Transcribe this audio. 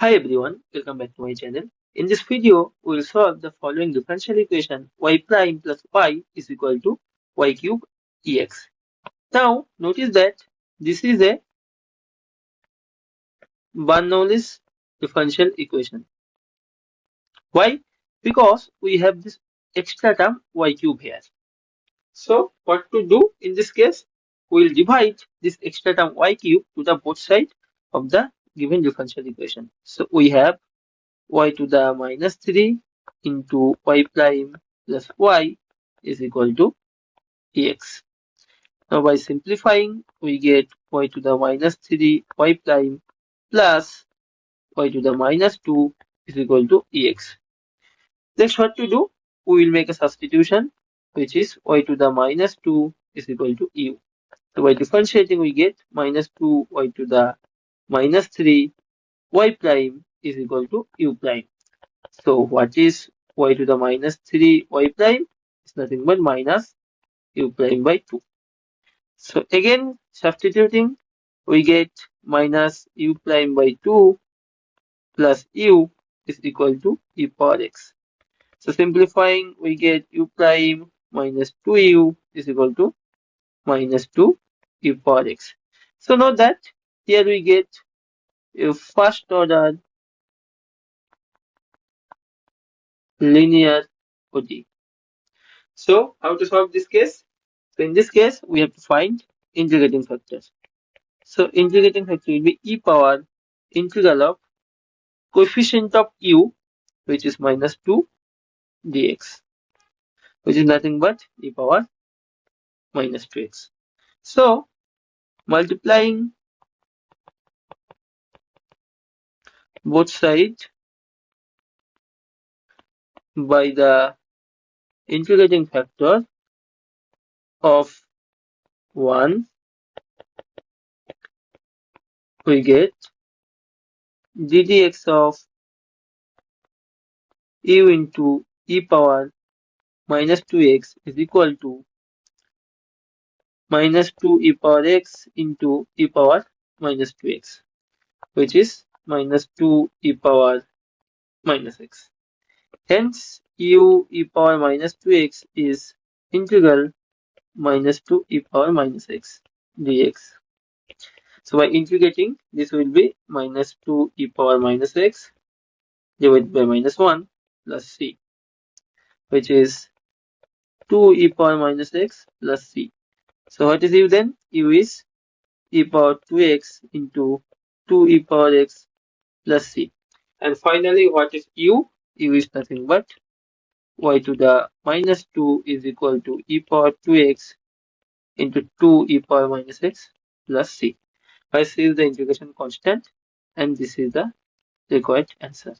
Hi everyone, welcome back to my channel. In this video, we will solve the following differential equation y prime plus y is equal to y cube ex. Now, notice that this is a Bernoullis differential equation. Why? Because we have this extra term y cube here. So, what to do in this case? We will divide this extra term y cube to the both sides of the given differential equation. So, we have y to the minus 3 into y prime plus y is equal to ex. Now by simplifying, we get y to the minus 3 y prime plus y to the minus 2 is equal to ex. Next, what to do? We will make a substitution, which is y to the minus 2 is equal to u. So by differentiating, we get minus 2 y to the minus 3 y prime is equal to u prime. So what is y to the minus 3 y prime? It's nothing but minus u prime by 2. So again, substituting, we get minus u prime by 2 plus u is equal to e power x. So simplifying, we get u prime minus 2u is equal to minus 2 e power x. So note that here we get a first order linear ODE. So how to solve this case? So in this case, we have to find integrating factors. So integrating factor will be e power integral of coefficient of u, which is minus 2 dx, which is nothing but e power minus 2x. So multiplying both sides by the integrating factor of 1, we get ddx of u into e power minus 2x is equal to minus 2 e power x into e power minus 2x, which is minus 2 e power minus x. Hence, u e power minus 2x is integral minus 2 e power minus x dx. So by integrating, this will be minus 2 e power minus x divided by minus 1 plus c, which is 2 e power minus x plus c. So what is u then? U is e power 2x into 2 e power x plus c. And finally, what is u? U is nothing but y to the minus 2 is equal to e power 2x into 2 e power minus x plus c. This is the integration constant and this is the required answer.